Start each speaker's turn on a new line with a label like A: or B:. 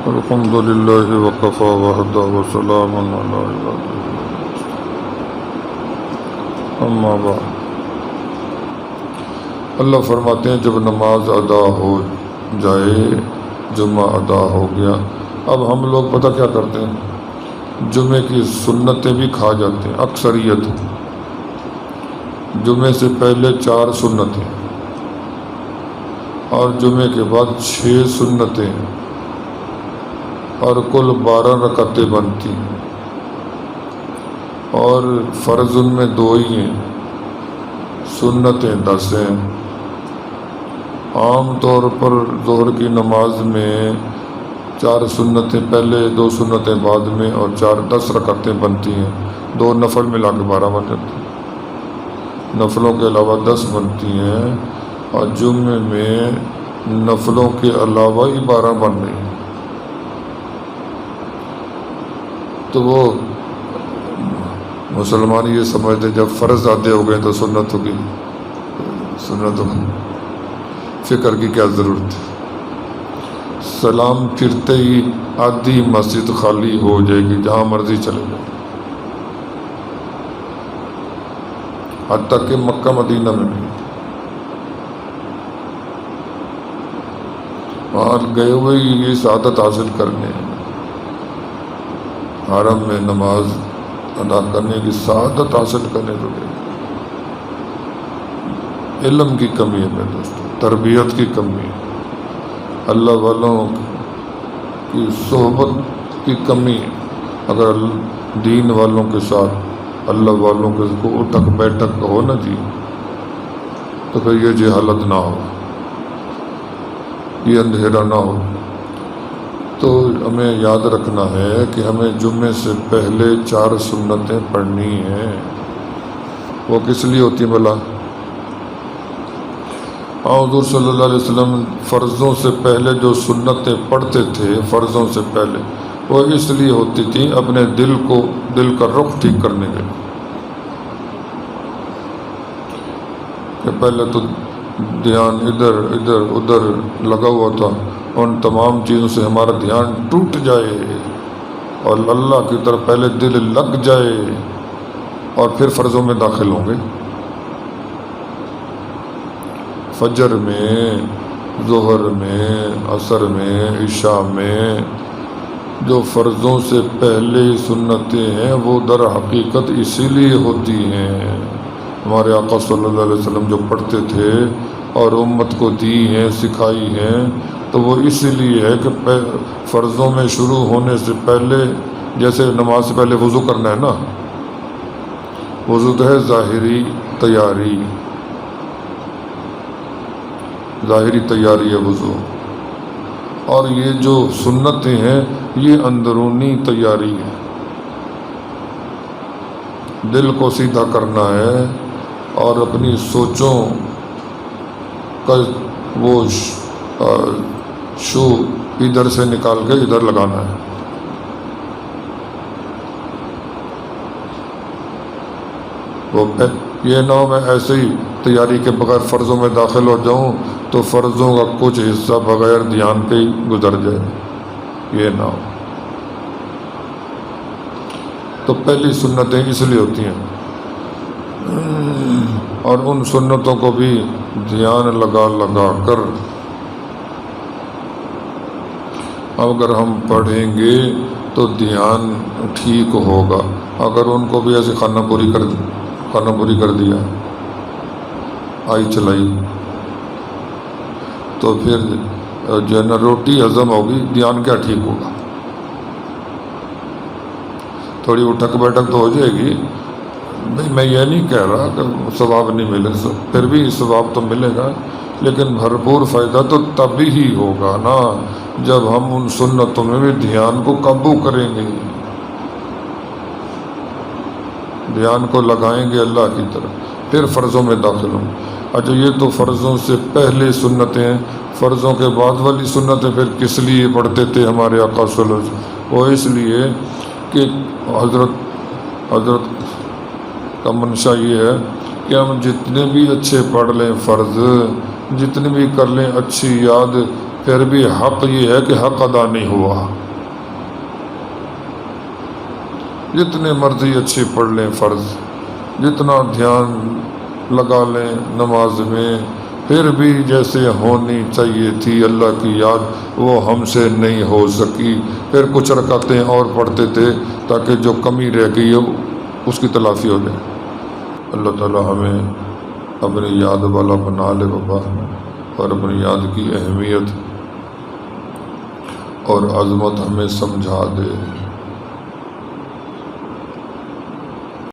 A: الحمد للہ وکفی وحدہ وسلام علی عبادہ اما بعد۔ اللہ فرماتے ہیں جب نماز ادا ہو جائے، جمعہ ادا ہو گیا، اب ہم لوگ پتہ کیا کرتے ہیں، جمعے کی سنتیں بھی کھا جاتے ہیں۔ اکثریت جمعے سے پہلے 4 سنتیں اور جمعے کے بعد 6 سنتیں اور کل 12 رکعتیں بنتی ہیں، اور فرض ان میں 2 ہی ہیں، سنتیں 10 ہیں۔ عام طور پر ظہر کی نماز میں 4 سنتیں پہلے، 2 سنتیں بعد میں، اور 10 رکعتیں بنتی ہیں۔ 2 نفل ملا کے 12 بن جاتی ہیں، نفلوں کے علاوہ 10 بنتی ہیں، اور جمعے میں نفلوں کے علاوہ ہی 12 بن رہی ہیں۔ تو وہ مسلمان یہ سمجھتے جب فرض آدھے ہو گئے تو سنتوں کی فکر کی کیا ضرورت ہے۔ سلام پھرتے ہی آدھی مسجد خالی ہو جائے گی، جہاں مرضی چلے جائے، حتیٰ کہ مکہ مدینہ میں بھی۔ وہاں گئے ہوئے یہ سعادت حاصل کرنے، حرم میں نماز ادا کرنے کی سعادت حاصل کرنے تو گئے۔ علم کی کمی ہے میرے دوستوں، تربیت کی کمی ہے، اللہ والوں کی صحبت کی کمی ہے۔ اگر دین والوں کے ساتھ اللہ والوں کے کو اٹھک بیٹھک ہو نا جی، تو پھر یہ جہالت نہ ہو، یہ اندھیرا نہ ہو۔ تو ہمیں یاد رکھنا ہے کہ ہمیں جمعے سے پہلے 4 سنتیں پڑھنی ہیں۔ وہ کس لیے ہوتی ہیں بھلا؟ حضور صلی اللہ علیہ وسلم فرضوں سے پہلے جو سنتیں پڑھتے تھے، فرضوں سے پہلے، وہ اس لیے ہوتی تھی اپنے دل کا رخ ٹھیک کرنے کے لیے، کہ پہلے تو دھیان ادھر ادھر لگا ہوا تھا، ان تمام چیزوں سے ہمارا دھیان ٹوٹ جائے اور اللہ کی طرف پہلے دل لگ جائے، اور پھر فرضوں میں داخل ہوں گے۔ فجر میں، ظہر میں، عصر میں، عشاء میں جو فرضوں سے پہلے سنتیں ہیں وہ در حقیقت اسی لیے ہوتی ہیں، ہمارے آقا صلی اللہ علیہ وسلم جو پڑھتے تھے اور امت کو دی ہیں، سکھائی ہیں، تو وہ اسی لیے ہے کہ فرضوں میں شروع ہونے سے پہلے، جیسے نماز سے پہلے وضو کرنا ہے نا، وضو تو ہے ظاہری تیاری، ظاہری تیاری ہے وضو، اور یہ جو سنتیں ہیں یہ اندرونی تیاری ہے، دل کو سیدھا کرنا ہے اور اپنی سوچوں کا وہ شو ادھر سے نکال کے ادھر لگانا ہے۔ وہ یہ نہ ہو میں ایسے ہی تیاری کے بغیر فرضوں میں داخل ہو جاؤں تو فرضوں کا کچھ حصہ بغیر دھیان کے ہی گزر جائے، یہ نہ ہو۔ تو پہلی سنتیں اس لیے ہوتی ہیں، اور ان سنتوں کو بھی دھیان لگا کر اگر ہم پڑھیں گے تو دھیان ٹھیک ہوگا۔ اگر ان کو بھی ایسے خانہ پوری کر دیا، آئی چلائی، تو پھر جو ہے نا روٹی ہضم ہوگی، دھیان کیا ٹھیک ہوگا؟ تھوڑی اٹھک بیٹھک تو ہو جائے گی، میں یہ نہیں کہہ رہا کہ ثواب نہیں ملے، پھر بھی ثواب تو ملے گا، لیکن بھرپور فائدہ تو تبھی ہی ہوگا نا جب ہم ان سنتوں میں بھی دھیان کو قابو کریں گے، دھیان کو لگائیں گے اللہ کی طرف، پھر فرضوں میں داخل ہوں۔ اچھا، یہ تو فرضوں سے پہلے سنتیں ہیں، فرضوں کے بعد والی سنتیں پھر کس لیے پڑھتے تھے ہمارے آقا صلی اللہ علیہ وسلم؟ وہ اس لیے کہ حضرت کا منشا یہ ہے کہ ہم جتنے بھی اچھے پڑھ لیں فرض، جتنے بھی کر لیں اچھی یاد، پھر بھی حق یہ ہے کہ حق ادا نہیں ہوا۔ جتنے مرضی اچھے پڑھ لیں فرض، جتنا دھیان لگا لیں نماز میں، پھر بھی جیسے ہونی چاہیے تھی اللہ کی یاد وہ ہم سے نہیں ہو سکی۔ پھر کچھ رکعتیں اور پڑھتے تھے تاکہ جو کمی رہ گئی ہو اس کی تلافی ہو جائے۔ اللہ تعالی ہمیں اپنی یاد والا بنا لے بابا، اور اپنی یاد کی اہمیت اور عظمت ہمیں سمجھا دے۔